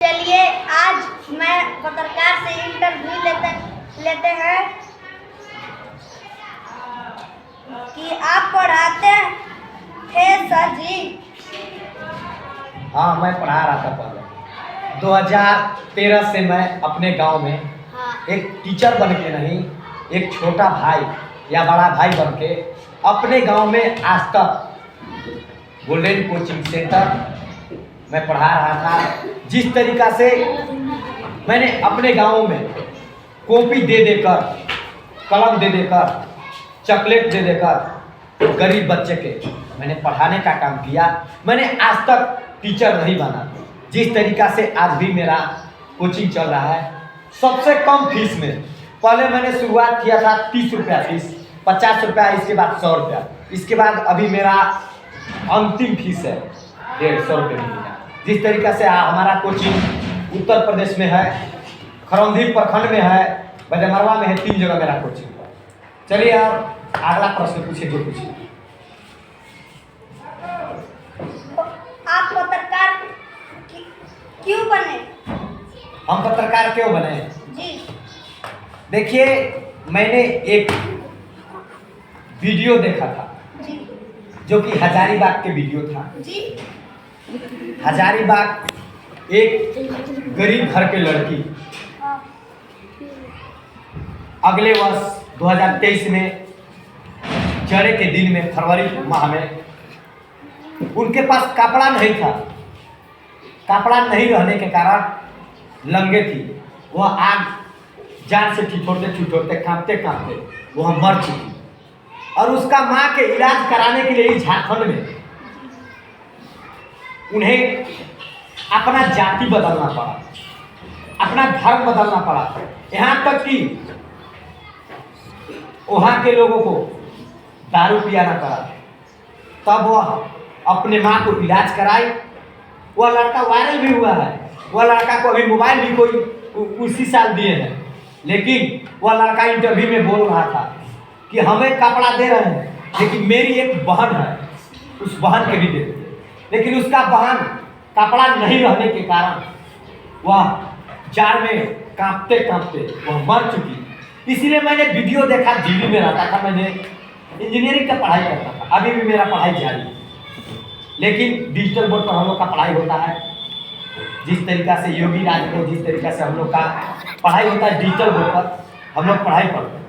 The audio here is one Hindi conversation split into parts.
चलिए आज मैं पत्रकार से इंटरव्यू लेते हैं कि आप पढ़ाते थे सर जी। हाँ, मैं पढ़ा रहा था पहले। 2013 से मैं अपने गांव में एक टीचर बन के नहीं, एक छोटा भाई या बड़ा भाई बन के अपने गांव में आज तक गोल्डन कोचिंग सेंटर मैं पढ़ा रहा था। जिस तरीक़ा से मैंने अपने गांव में कॉपी दे देकर, कलम दे देकर, चॉकलेट दे देकर गरीब बच्चे के मैंने पढ़ाने का काम किया। मैंने आज तक टीचर नहीं बना। जिस तरीक़ा से आज भी मेरा कोचिंग चल रहा है, सबसे कम फीस में। पहले मैंने शुरुआत किया था 30 रुपया फीस, 50 रुपया, इसके बाद 100 रुपया, इसके बाद अभी मेरा अंतिम फीस है 150 रुपये महीना। जिस तरीक़ा से हमारा कोचिंग उत्तर प्रदेश में है, खरौंधी प्रखंड में है, बजमरवा में है, 3 जगह मेरा कोचिंग है। चलिए आप अगला प्रश्न पूछिए, जो पूछिए। आप पत्रकार क्यों बने? हम पत्रकार क्यों बने जी? देखिए, मैंने एक वीडियो देखा था जी जो कि हजारीबाग के वीडियो था। जी हजारीबाग एक गरीब घर के लड़की अगले वर्ष 2023 में जाड़े के दिन में, फरवरी माह में, उनके पास कपड़ा नहीं था। कपड़ा नहीं रहने के कारण लंगे थी। वह आग जान से ठिठुरते कांपते कांपते वह मर चुकी। और उसका माँ के इलाज कराने के लिए झारखंड में उन्हें अपना जाति बदलना पड़ा, अपना धर्म बदलना पड़ा। यहाँ तक कि वहाँ के लोगों को दारू पियाना पड़ा। तब वह अपने माँ को इलाज कराई। वह लड़का वायरल भी हुआ है। वह लड़का को अभी मोबाइल भी कोई उसी साल दिए हैं। लेकिन वह लड़का इंटरव्यू में बोल रहा था कि हमें कपड़ा दे रहे हैं, लेकिन मेरी एक बहन है, उस बहन के भी दे देते। लेकिन उसका बहन कपड़ा नहीं रहने के कारण वह जाड़ में कांपते कांपते वह मर चुकी। इसलिए मैंने वीडियो देखा। दिल्ली में रहता था, मैंने इंजीनियरिंग का पढ़ाई करता था। अभी भी मेरा पढ़ाई जारी है, लेकिन डिजिटल बोर्ड पर हम लोग का पढ़ाई होता है। जिस तरीक़ा से योगी राज को, जिस तरीक़ा से हम लोग का पढ़ाई होता है डिजिटल बोर्ड पर, हम लोग पढ़ाई पढ़ते हैं।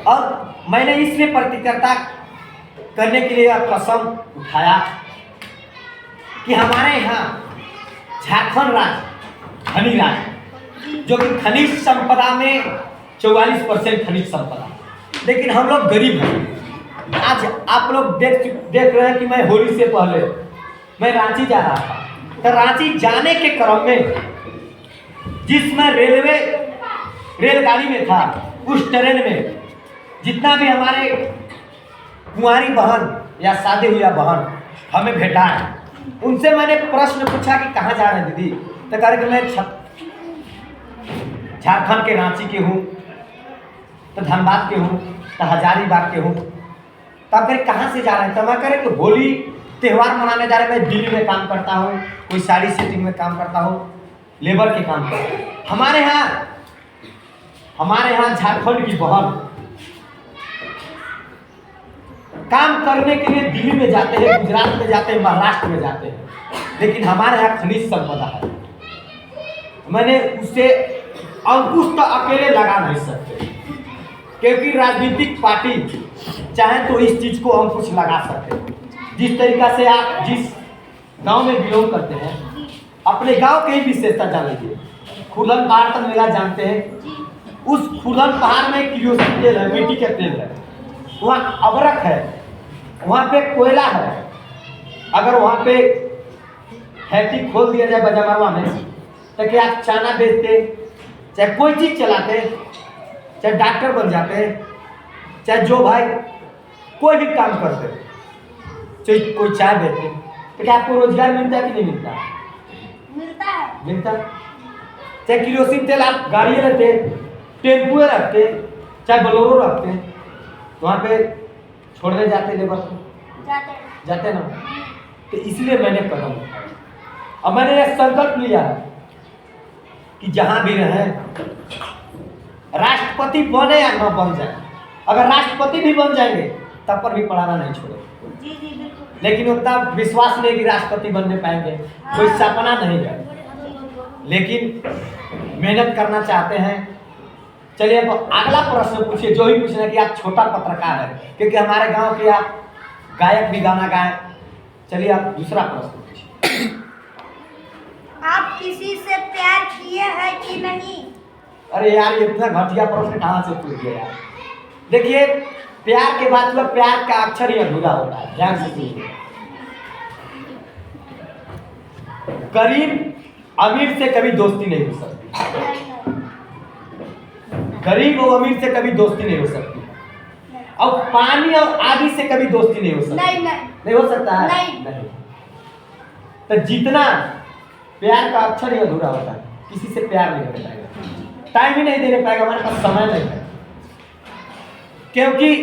और मैंने इसलिए प्रतिकर्ता करने के लिए कसम उठाया कि हमारे यहाँ झारखंड राज्य खनिज राज्य, जो कि खनिज संपदा में 44% खनिज संपदा, लेकिन हम लोग गरीब हैं। आज आप लोग देख रहे हैं कि मैं होली से पहले मैं रांची जा रहा था। तो रांची जाने के क्रम में जिसमें रेलगाड़ी में था, उस ट्रेन में जितना भी हमारे कुंवारी बहन या शादी हुआ बहन हमें भेटा है, उनसे मैंने प्रश्न पूछा कि कहाँ जा रहे हैं दीदी। तो कह रहे कि मैं झारखंड के रांची के हूँ, तो धनबाद के हूँ, तो हजारीबाग के हूँ। तब फिर कहाँ से जा रहे हैं? तो मैं कह रहे कि होली त्यौहार मनाने जा रहे हैं। मैं दिल्ली में काम करता हूँ, कोई साड़ी सेटिंग में काम करता हूँ, लेबर के काम करता हूँ। हमारे यहाँ झारखंड की बहन काम करने के लिए दिल्ली में जाते हैं, गुजरात में जाते हैं, महाराष्ट्र में जाते हैं, लेकिन हमारे यहाँ खनिज संपदा है। मैंने उससे अंकुश तो अकेले लगा नहीं सकते, क्योंकि राजनीतिक पार्टी चाहे तो इस चीज़ को अंकुश लगा सकते। जिस तरीक़ा से आप जिस गांव में बिलोंग करते हैं, अपने गांव की ही विशेषता जान लीजिए। खुलन पहाड़ का मेला जानते हैं? उस खुलन पहाड़ में किरोसिन तेल है, मिट्टी का तेल है। वहाँ अबरक है, वहाँ पे कोयला है। अगर वहाँ पे फैक्ट्री खोल दिया जाए बजमरवा में, तो क्या आप चाना बेचते, चाहे कोई चीज़ चलाते, चाहे डॉक्टर बन जाते, चाहे जो भाई कोई भी काम करते, चाहे कोई चाय बेचते, तो क्या आपको रोजगार मिलता है कि नहीं मिलता? मिलता है। मिलता। चाहे किरोसिन तेल आप गाड़ियाँ लेते, टेम्पुए रखते, चाहे बोलेरो रखते, वहाँ पे छोड़ने जाते लेबर को, जाते ना। तो इसलिए मैंने कदम उठाया अब मैंने यह संकल्प लिया कि जहां भी रहें, राष्ट्रपति बने या न बन जाए, अगर राष्ट्रपति भी बन जाएंगे तब पर भी पढ़ाना नहीं छोड़ेंगे। जी जी बिल्कुल। लेकिन उतना विश्वास नहीं कि राष्ट्रपति बनने पाएंगे, कोई सपना नहीं है, लेकिन मेहनत करना चाहते हैं। चलिए अब अगला प्रश्न पूछिए, जो भी पूछना है कि आप छोटा पत्रकार है, क्योंकि हमारे गांव के आप गायक भी गाना गाएं। चलिए आप दूसरा प्रश्न पूछिए। आप किसी से प्यार किए हैं कि नहीं? अरे यार, ये इतना घटिया प्रश्न कहाँ से पूछ गया यार। देखिए, प्यार के बाद मतलब प्यार का अक्षर ही अधूरा होता है, ध्यान से सुनिए। गरीब अमीर से कभी दोस्ती नहीं हो सकती, गरीब और अमीर से कभी दोस्ती नहीं हो सकती, और पानी और आदि से कभी दोस्ती नहीं हो सकती। नहीं नहीं हो सकता है। नहीं। तो जितना प्यार का अक्षर ही अधूरा होता है, किसी से प्यार नहीं कर पाएगा, टाइम ही नहीं देने पाएगा, हमारे पास समय नहीं है। क्योंकि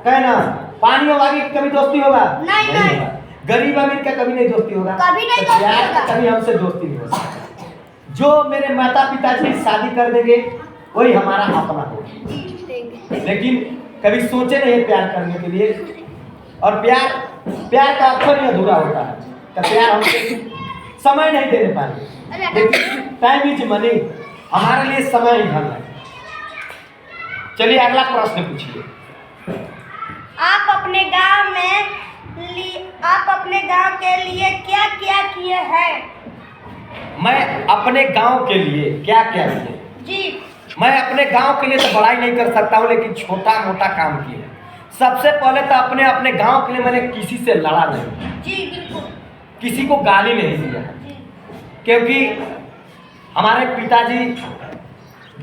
कहना पानी और आगे कभी दोस्ती होगा नहीं। होगा। गरीब अमीर का कभी नहीं दोस्ती होगा, कभी नहीं तो दोस्ती प्यार होगा। का कभी हमसे दोस्ती नहीं हो सकता। जो मेरे माता पिता जी शादी कर देंगे वही हमारा अपना होगा, लेकिन कभी सोचे नहीं प्यार करने के लिए। और प्यार का अक्षर ही अधूरा होता है, तो प्यार हमसे समय नहीं देने पाएंगे, लेकिन टाइम इज मनी, हमारे लिए समय ही धन है। चलिए अगला प्रश्न पूछिए। आप अपने गांव के लिए क्या क्या किए हैं? मैं अपने गांव के लिए क्या क्या किए? जी। मैं अपने गांव के लिए तो बड़ाई नहीं कर सकता हूँ, लेकिन छोटा मोटा काम किया। सबसे पहले तो अपने गांव के लिए मैंने किसी से लड़ा नहीं, जी बिल्कुल। किसी को गाली नहीं दिया, क्योंकि हमारे पिताजी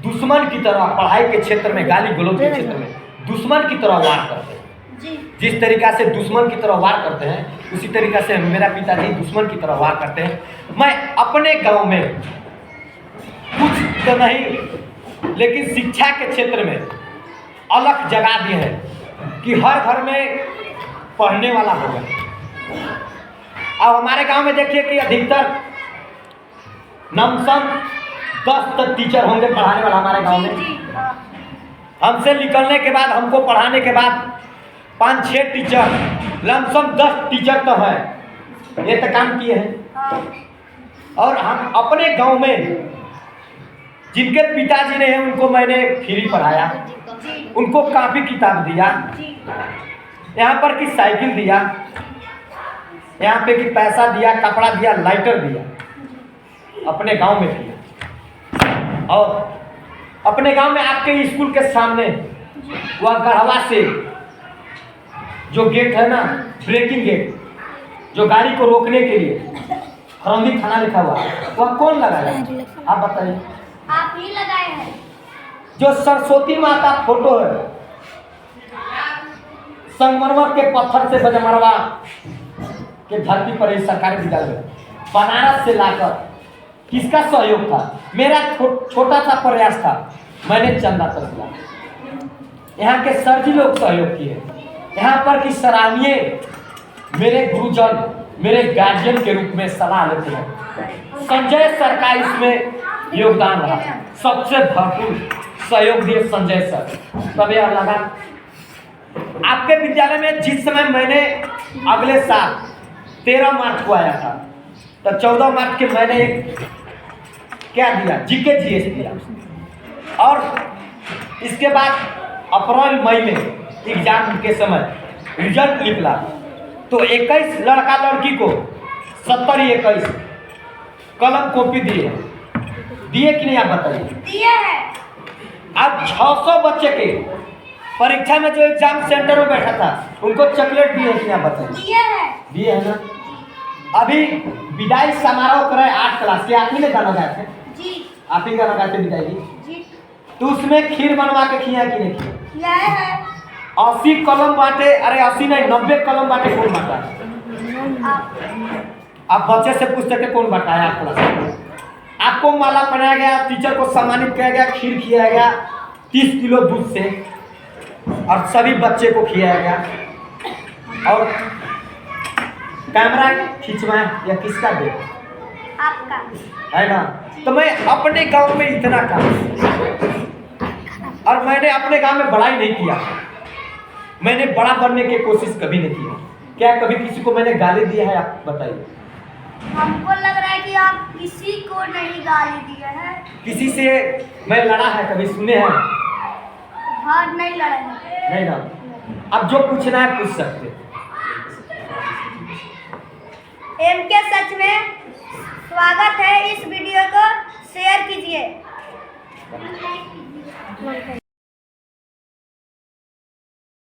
दुश्मन की तरह पढ़ाई के क्षेत्र में, गाली गलौज के क्षेत्र में दुश्मन की तरह वार करते हैं। जी। जिस तरीका से दुश्मन की तरह वार करते हैं, उसी तरीका से मेरा पिताजी दुश्मन की तरह वार करते हैं। मैं अपने गांव में कुछ तो नहीं, लेकिन शिक्षा के क्षेत्र में अलग जगा दिए हैं कि हर घर में पढ़ने वाला होगा। अब हमारे गांव में देखिए कि अधिकतर लमसम 10 तक टीचर होंगे पढ़ाने वाला हमारे गांव में। जी। हमसे निकलने के बाद, हमको पढ़ाने के बाद 5-6 टीचर, लमसम 10 टीचर तो है, ये तो काम किए हैं। और हम अपने गांव में जिनके पिताजी ने हैं उनको मैंने फ्री पढ़ाया, उनको कापी किताब दिया, यहाँ पर की साइकिल दिया, यहाँ पे की पैसा दिया, कपड़ा दिया, लाइटर दिया, अपने गांव में दिया। और अपने गांव में आपके स्कूल के सामने वह गढ़वा से जो गेट है ना, ब्रेकिंग गेट, जो गाड़ी को रोकने के लिए खरौंदी थाना लिखा हुआ, वह कौन लगाया? आप बताइए। आप ही लगाए हैं। जो सरस्वती माँ का फोटो है, संगमरमर के पत्थर से बजमरवा के धरती पर इस सरकारी विद्यालय बनारस से लाकर, किसका सहयोग था? मेरा छोटा सा प्रयास था, मैंने चंदा कर दिया। यहाँ के सर जी लोग सहयोग किए। यहाँ पर की सराहनीय मेरे गुरुजन, मेरे गार्जियन के रूप में सलाह लेते हैं। संजय सर का इसमें योगदान रहा, सबसे भरपूर सहयोग दिए संजय सर। तब यह लगा आपके विद्यालय में जिस समय मैंने अगले साल 13 मार्च को आया था, तो 14 मार्च के मैंने एक क्या दिया, जीके जीएस दिया। और इसके बाद अप्रैल मई में एग्जाम के समय रिजल्ट निकला, तो 21 लड़का लड़की को 70-21 कलम कॉपी दिए कि नहीं? आप बताइए। दिए हैं। अब 600 बच्चे के परीक्षा में जो एग्जाम सेंटर में बैठा था उनको चॉकलेट दिए कि नहीं? आप बताइए। दिए हैं ना। अभी विदाई समारोह कराए 8 क्लास के, आप ही ने गाना गाए थे? जी। आप ही गाना गाते विदाई जी। तो उसमें खीर बनवा के खिया कि नहीं खिया? खिलाए हैं। 80 कलम बांटे, अरे 80 नहीं 90 कलम बांटे, कौन बांटा? आप बच्चे से पूछते थे कौन बांटा है आप क्लास में? आपको माला पहनाया गया, टीचर को सम्मानित किया गया, खीर खिलाया गया 30 किलो दूध से, और सभी बच्चे को खिलाया गया। और कैमरा खिंचवाए या किसका दे? आपका है ना। तो मैं अपने गांव में इतना काम, और मैंने अपने गांव में बड़ाई नहीं किया, मैंने बड़ा बनने की कोशिश कभी नहीं किया। क्या कभी किसी को मैंने गाली दिया है? आप बताइए। हमको लग रहा है कि आप किसी को नहीं गाली दिए हैं। किसी से मैं लड़ा है कभी, सुने हैं? हाँ, नहीं लड़े हैं। नहीं ना। अब जो पूछना है पूछ सकते हैं। एमके सच में स्वागत है, इस वीडियो को शेयर कीजिए।